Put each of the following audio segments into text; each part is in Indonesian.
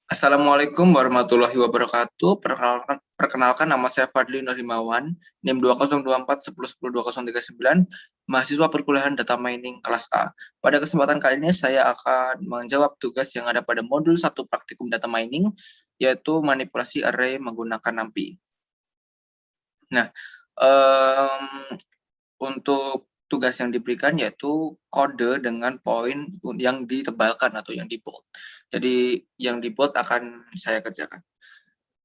Assalamualaikum warahmatullahi wabarakatuh. Perkenalkan nama saya Fadli Nur Himawan, NIM 2024 10102039, mahasiswa perkuliahan Data Mining kelas A. Pada kesempatan kali ini saya akan menjawab tugas yang ada pada modul 1 praktikum Data Mining, yaitu manipulasi array menggunakan NumPy. Nah, untuk tugas yang diberikan yaitu kode dengan poin yang ditebalkan atau yang di bold. Jadi yang di bold akan saya kerjakan.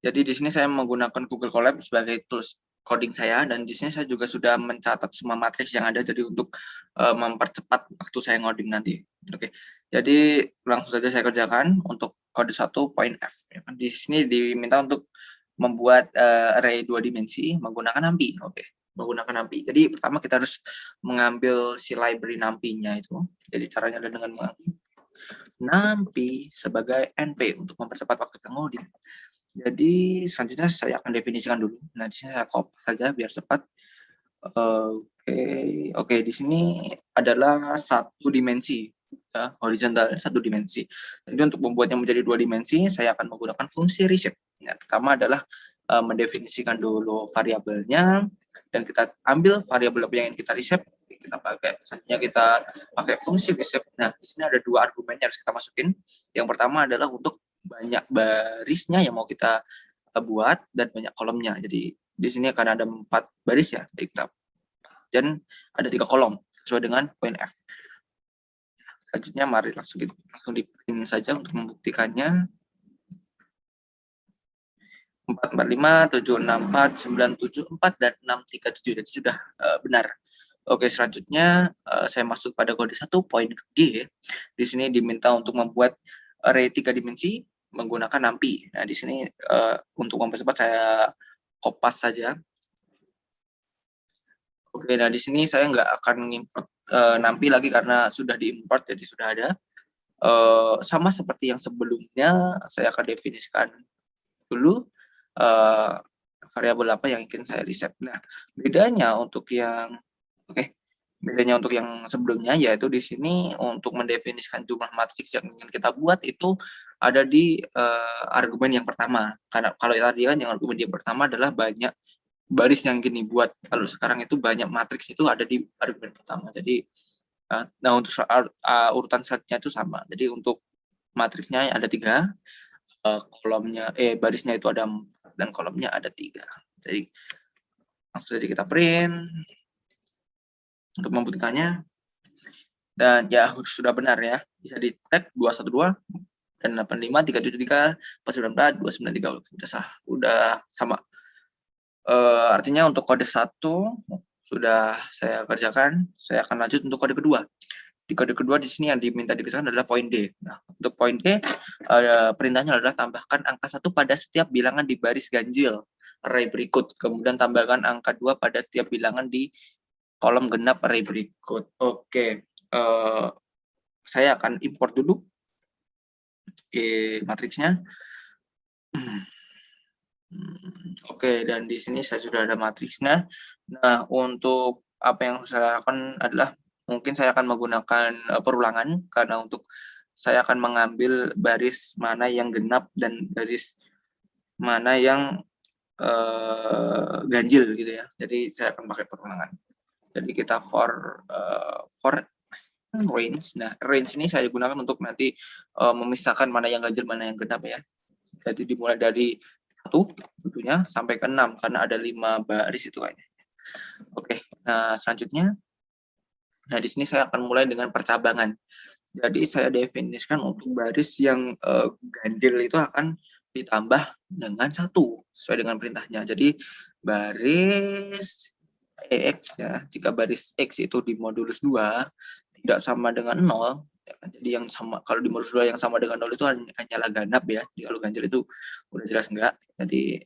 Jadi di sini saya menggunakan Google Colab sebagai tools coding saya, dan di sini saya juga sudah mencatat semua matriks yang ada jadi untuk mempercepat waktu saya ngoding nanti. Oke. Jadi langsung saja saya kerjakan untuk kode 1 poin F. Di sini diminta untuk membuat array 2 dimensi menggunakan NumPy. Oke. Menggunakan NumPy. Jadi pertama kita harus mengambil si library NumPy-nya itu. Jadi caranya adalah dengan mengambil NumPy sebagai NP untuk mempercepat waktu kita ngoding. Jadi selanjutnya saya akan definisikan dulu. Nah, di sini saya copy saja biar cepat. Oke, di sini adalah satu dimensi, ya, horizontal satu dimensi. Jadi untuk membuatnya menjadi 2 dimensi, saya akan menggunakan fungsi reshape. Nah, pertama adalah mendefinisikan dulu variabelnya, dan kita ambil variabel apa yang ingin kita reshape, kita pakai. Selanjutnya kita pakai fungsi reshape. Nah, di sini ada 2 argumen yang harus kita masukin. Yang pertama adalah untuk banyak barisnya yang mau kita buat dan banyak kolomnya. Jadi di sini akan ada 4 baris ya, dan ada 3 kolom sesuai dengan poin F. Selanjutnya mari langsung di print saja untuk membuktikannya. 445764974 dan 637, jadi sudah benar. Oke, selanjutnya saya masuk pada kode 1 poin G. Di sini diminta untuk membuat array 3 dimensi menggunakan NumPy. Nah, di sini untuk mempercepat saya kopas saja. Oke, nah di sini saya nggak akan mengimport NumPy lagi karena sudah diimport, jadi sudah ada. Sama seperti yang sebelumnya, saya akan definisikan dulu variabel apa yang ingin saya reset. Nah, bedanya untuk yang bedanya untuk yang sebelumnya yaitu di sini untuk mendefinisikan jumlah matriks yang ingin kita buat itu ada di argumen yang pertama. Karena kalau tadi kan yang argumen yang pertama adalah banyak baris yang ingin dibuat. Kalau sekarang itu banyak matriks itu ada di argumen pertama. Jadi nah untuk urutan selanjutnya itu sama. Jadi untuk matriksnya ada 3, barisnya itu ada 4 dan kolomnya ada 3. Jadi langsung saja kita print untuk membuktikannya, dan ya sudah benar ya, bisa di tag 212 dan 85373 494 293 udah sah, udah sama. Artinya untuk kode 1 sudah saya kerjakan. Saya akan lanjut untuk kode kedua. Di kode kedua di sini yang diminta dikerjakan adalah poin D. Nah, untuk poin D perintahnya adalah tambahkan angka 1 pada setiap bilangan di baris ganjil array berikut. Kemudian tambahkan angka 2 pada setiap bilangan di kolom genap array berikut. Oke, saya akan import dulu matriksnya. Oke, dan di sini saya sudah ada matriksnya. Nah, untuk apa yang harus saya lakukan adalah mungkin saya akan menggunakan perulangan, karena untuk saya akan mengambil baris mana yang genap dan baris mana yang ganjil gitu ya. Jadi saya akan pakai perulangan. Jadi kita for range. Nah, range ini saya gunakan untuk nanti memisahkan mana yang ganjil mana yang genap ya. Jadi dimulai dari 1 tentunya sampai ke 6 karena ada 5 baris itu kayaknya. Oke, nah selanjutnya, nah di sini saya akan mulai dengan percabangan. Jadi saya definisikan untuk baris yang ganjil itu akan ditambah dengan 1 sesuai dengan perintahnya. Jadi baris X ya, jika baris X itu di modulus 2 tidak sama dengan 0, ya kan, jadi yang sama, kalau di modulus 2 yang sama dengan 0 itu hanyalah ganap ya, kalau ganjil itu udah jelas enggak. Jadi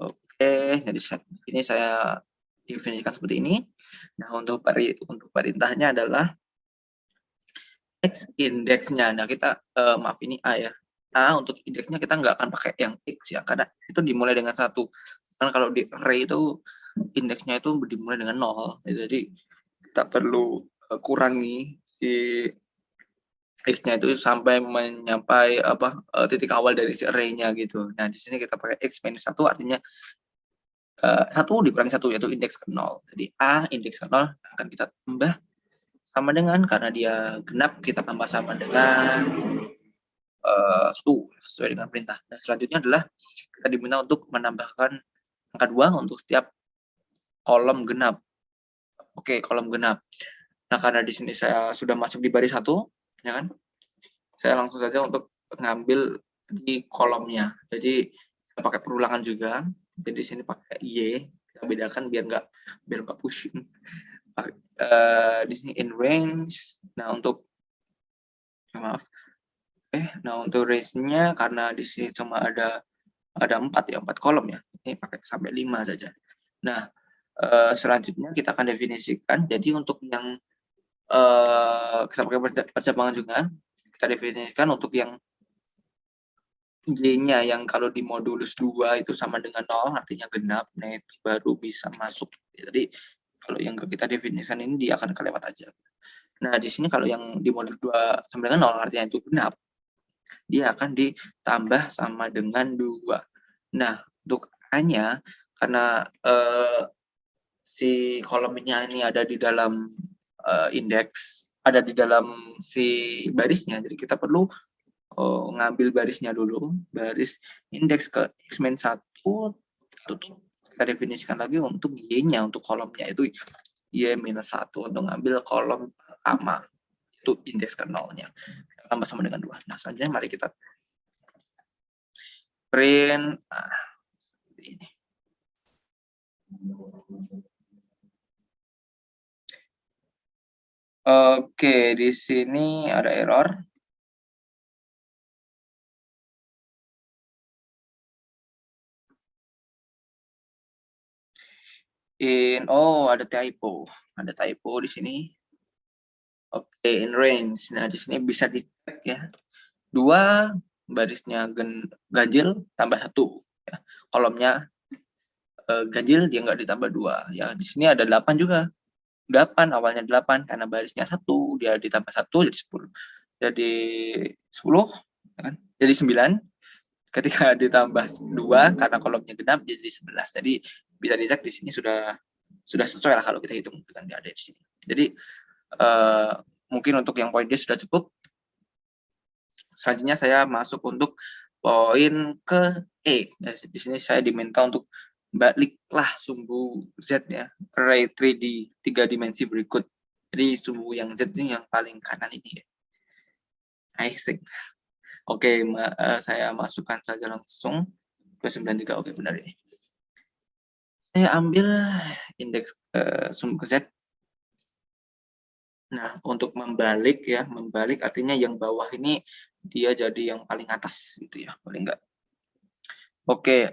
oke, jadi ini saya definisikan seperti ini. Nah, untuk perintahnya adalah X indeksnya. Nah, kita maaf ini A ya. A untuk indeksnya kita nggak akan pakai yang X ya, karena itu dimulai dengan 1. Karena kalau di array itu indeksnya itu dimulai dengan 0. Jadi kita perlu kurangi si X-nya itu sampai menyampai titik awal dari si array-nya gitu. Nah, di sini kita pakai X minus 1 artinya 1 dikurangi 1 yaitu indeks ke 0. Jadi A indeks ke 0 akan kita tambah sama dengan karena dia genap kita tambah sama dengan 1 sesuai dengan perintah. Nah, selanjutnya adalah kita diminta untuk menambahkan angka 2 untuk setiap kolom genap. Oke, kolom genap. Nah, karena di sini saya sudah masuk di baris 1, ya kan? Saya langsung saja untuk ngambil di kolomnya. Jadi saya pakai perulangan juga. Jadi di sini pakai Y, kita bedakan biar nggak pusing. Di sini in range. Nah, untuk maaf. Nah untuk range-nya karena di sini cuma ada 4 ya, 4 kolom ya. Ini pakai sampai 5 saja. Nah, selanjutnya kita akan definisikan. Jadi untuk yang kita pakai percabangan juga, kita definisikan untuk yang Y-nya yang kalau di modulus 2 itu sama dengan 0, artinya genap, nah itu baru bisa masuk. Jadi kalau yang kita definisikan ini dia akan kelewat aja. Nah, di sini kalau yang di modul 2 sama dengan 0 artinya itu genap, dia akan ditambah sama dengan 2. Nah, untuk A-nya karena si kolomnya ini ada di dalam indeks, ada di dalam si barisnya, jadi kita perlu ngambil barisnya dulu, baris indeks ke X-1 tutup, kita definisikan lagi untuk Y-nya, untuk kolomnya itu Y-1 untuk ngambil kolom pertama, itu indeks ke 0-nya, tambah sama dengan 2. Nah, selanjutnya mari kita print, ini. Oke, di sini ada error. Ada typo di sini. Oke, in range. Nah, di sini bisa dicek ya. 2 barisnya ganjil tambah 1 ya. Kolomnya ganjil dia nggak ditambah 2 ya. Di sini ada 8 juga. 8 awalnya 8 karena barisnya 1 dia ditambah 1 jadi 10. Jadi 10 ya kan? Jadi 9. Ketika ditambah 2 karena kolomnya genap jadi 11. Jadi bisa dicek di sini sudah sesuai lah kalau kita hitung dengan ada di sini. Jadi mungkin untuk yang poin D sudah cukup. Selanjutnya saya masuk untuk poin ke E. Di sini saya diminta untuk baliklah sumbu Z ya, array 3D 3 dimensi berikut. Jadi sumbu yang Z ini yang paling kanan ini ya. I think. Oke, saya masukkan saja langsung 293. Oke, benar ini. Saya ambil indeks sumbu Z. Nah, untuk membalik artinya yang bawah ini dia jadi yang paling atas gitu ya, paling enggak. Oke,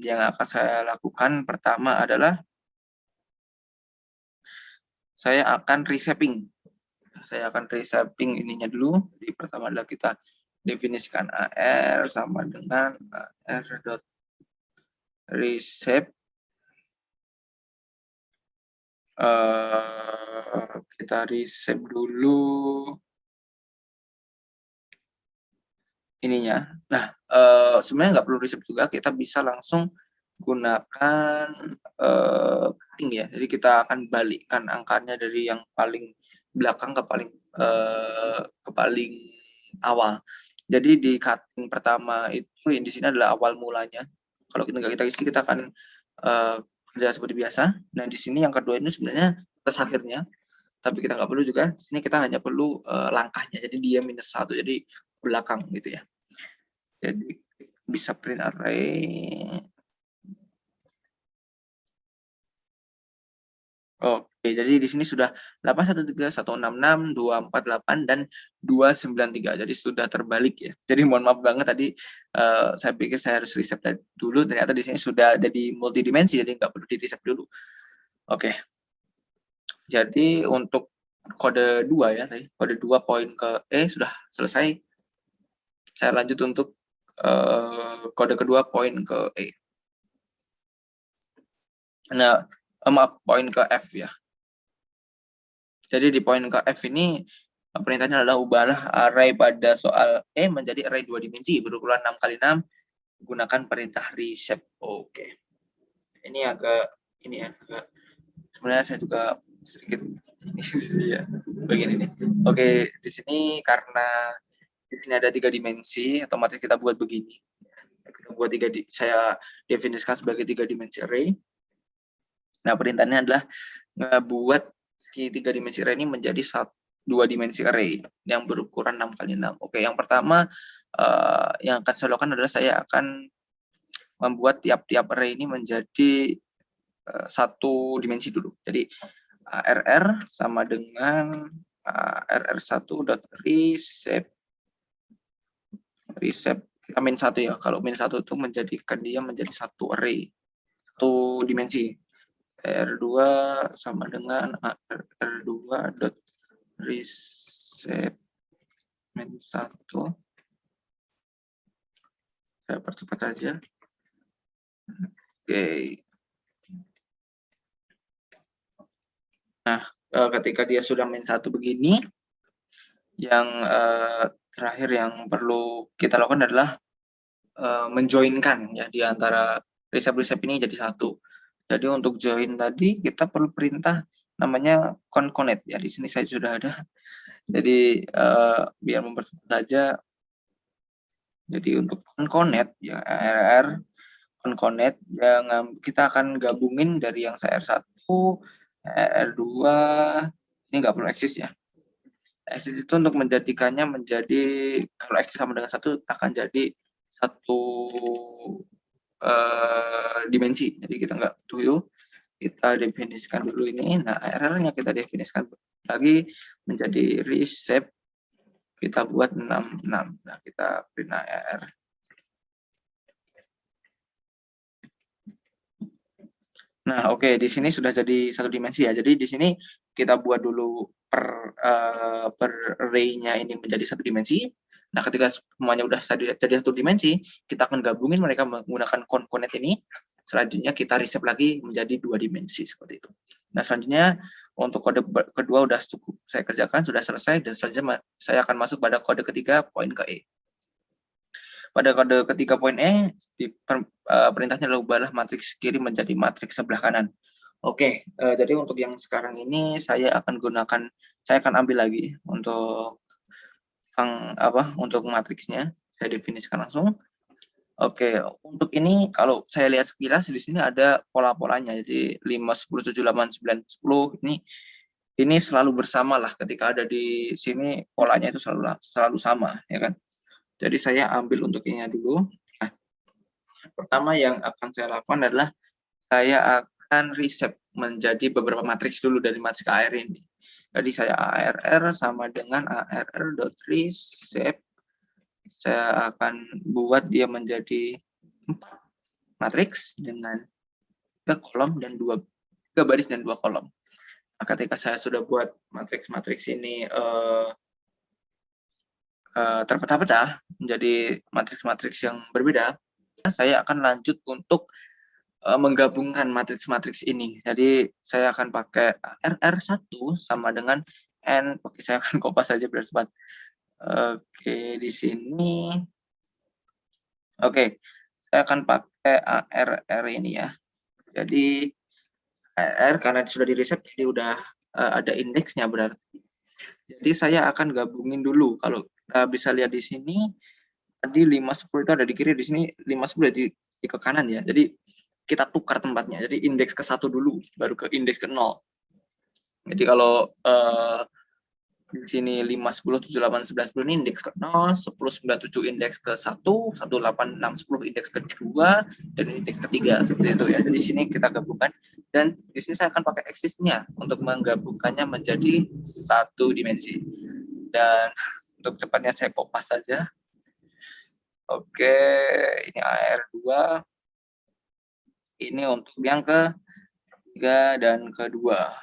yang akan saya lakukan pertama adalah saya akan reshaping. Saya akan reshaping ininya dulu. Jadi pertama adalah kita definisikan AR sama dengan AR.reshape. Kita reshape dulu ininya. Nah, sebenarnya nggak perlu reshape juga, kita bisa langsung gunakan cutting ya. Jadi kita akan balikkan angkanya dari yang paling belakang ke paling awal. Jadi di cutting pertama itu di sini adalah awal mulanya. Kalau kita nggak kita isi, kita akan kerja seperti biasa. Nah, di sini yang kedua ini sebenarnya batas akhirnya, tapi kita nggak perlu juga. Ini kita hanya perlu langkahnya. Jadi dia -1, jadi belakang gitu ya. Jadi bisa print array. Oke, jadi di sini sudah 813, 166, 248 dan 293. Jadi sudah terbalik ya. Jadi mohon maaf banget tadi saya pikir saya harus reset dulu, ternyata di sini sudah ada di multidimensi, jadi nggak perlu di reset dulu. Oke. Jadi untuk kode 2 ya tadi, kode 2 poin ke E sudah selesai. Saya lanjut untuk kode kedua poin ke E. Nah, maaf, poin ke F ya. Jadi di poin ke F ini Perintahnya adalah ubahlah array pada soal E menjadi array 2 dimensi berukuran 6 kali 6 gunakan perintah reshape. Oke. Ini agak ini ya, agak sebenarnya saya juga sedikit ini sih ya bagian ini. Oke, di sini karena di sini ada 3 dimensi, otomatis kita buat begini. Kita buat saya definisikan sebagai 3 dimensi array. Nah, perintahnya adalah ngebuat si 3 dimensi array ini menjadi 2 dimensi array yang berukuran 6 kali 6. Oke, yang pertama yang akan saya lakukan adalah saya akan membuat tiap-tiap array ini menjadi satu dimensi dulu. Jadi RR sama dengan RR1.reshape kita min 1 ya. Kalau min 1 itu menjadikan dia menjadi satu array, satu dimensi. R2 sama dengan RR2.reshape min 1. Saya percepat saja. Oke. Nah, ketika dia sudah min 1 begini, yang terakhir yang perlu kita lakukan adalah menjoinkan ya di antara reshape ini jadi satu. Jadi untuk join tadi kita perlu perintah namanya concatenate ya. Di sini saya sudah ada. Jadi biar mempercepat saja. Jadi untuk concatenate ya RR concatenate yang kita akan gabungin dari yang saya R1, R2 ini nggak perlu eksis ya. Eksis itu untuk menjadikannya menjadi kalau eksis sama dengan 1 akan jadi satu dimensi. Jadi kita nggak butuh kita definisikan dulu ini. Nah, RR-nya kita definisikan lagi menjadi reshape. Kita buat 66. Nah, kita print RR. Nah, oke, di sini sudah jadi satu dimensi ya. Jadi di sini kita buat dulu per array-nya ini menjadi satu dimensi. Nah, ketika semuanya udah jadi satu dimensi, kita akan gabungin mereka menggunakan concatenate ini. Selanjutnya kita reshape lagi menjadi 2 dimensi seperti itu. Nah, selanjutnya untuk kode kedua udah cukup saya kerjakan, sudah selesai, dan selanjutnya saya akan masuk pada kode ketiga, poin ke E. Pada kode ketiga poin E, perintahnya adalah ubahlah matriks kiri menjadi matriks sebelah kanan. Oke, jadi untuk yang sekarang ini saya akan ambil lagi untuk untuk matriksnya, saya definisikan langsung. Oke, untuk ini kalau saya lihat sekilas di sini ada pola-polanya. Jadi 5, 10, 7, 8, 9, 10 ini selalu bersama lah ketika ada di sini polanya itu selalu sama, ya kan? Jadi saya ambil untuk ini dulu. Nah, pertama yang akan saya lakukan adalah saya akan reshape menjadi beberapa matriks dulu dari matriks AR ini. Jadi saya ARR sama dengan ARR.reshape. Saya akan buat dia menjadi 4 matriks dengan 3 kolom dan 3 baris dan 2 kolom. Nah, ketika saya sudah buat matriks-matriks ini terpecah-pecah menjadi matriks-matriks yang berbeda, saya akan lanjut untuk menggabungkan matriks-matriks ini. Jadi saya akan pakai RR1 sama dengan N. Oke, saya akan kopas saja biar cepat. Oke, di sini. Oke, saya akan pakai ARR ini ya. Jadi ARR karena sudah di-reshape jadi udah ada indeksnya berarti. Jadi saya akan gabungin dulu. Kalau bisa lihat di sini tadi 5, 10 itu ada di kiri, di sini 5, 10 di ke kanan ya. Jadi kita tukar tempatnya. Jadi indeks ke 1 dulu, baru ke indeks ke 0. Jadi kalau di sini 5, 10, 7, 8, 9, 10 ini indeks ke 0, 10, 9, 7 indeks ke 1, 1, 8, 6, 10 indeks ke 2, dan indeks ke 3. Seperti itu ya. Jadi di sini kita gabungkan. Dan di sini saya akan pakai eksisnya untuk menggabungkannya menjadi satu dimensi. Dan untuk cepatnya saya kopas saja. Oke, ini AR2. Ini untuk yang ketiga dan kedua.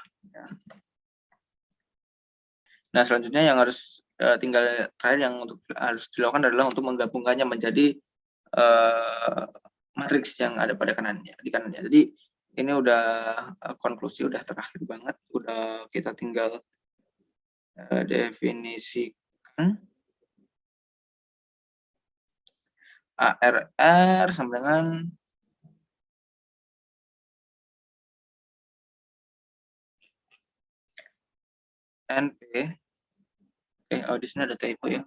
Nah, selanjutnya yang harus tinggal terakhir yang harus dilakukan adalah untuk menggabungkannya menjadi matriks yang ada pada kanannya, di kanannya. Jadi ini udah konklusi, udah terakhir banget, udah kita tinggal definisikan ARR sama dengan NP. Oh di sini ada typo ya.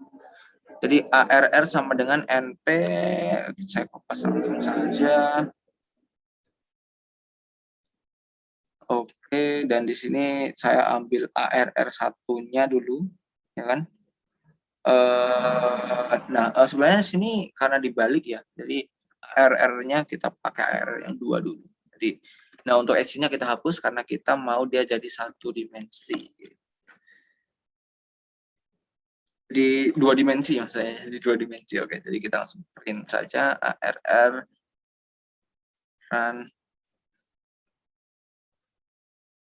Jadi ARR sama dengan NP, saya kopas langsung saja. Oke, dan di sini saya ambil ARR satunya dulu, ya kan? Nah, sebenarnya sini karena dibalik ya, jadi ARR-nya kita pakai ARR yang 2 dulu. Jadi, nah untuk edge-nya kita hapus karena kita mau dia jadi satu dimensi. Di 2 dimensi maksudnya, di 2 dimensi. Oke, jadi kita langsung print saja ARR run.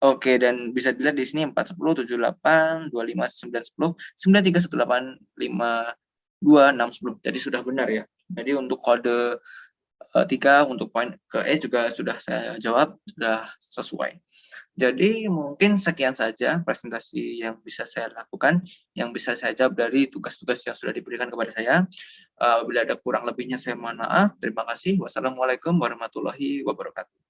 Oke, dan bisa dilihat di sini 4, 10, 7, 8, 25, 9, 10, 9, 3, 1, 8, 5, 2, 6, 10. Jadi sudah benar ya. Jadi untuk kode 3 untuk poin ke E juga sudah saya jawab, sudah sesuai. Jadi mungkin sekian saja presentasi yang bisa saya lakukan, yang bisa saya jawab dari tugas-tugas yang sudah diberikan kepada saya. Bila ada kurang lebihnya saya mohon maaf. Terima kasih. Wassalamualaikum warahmatullahi wabarakatuh.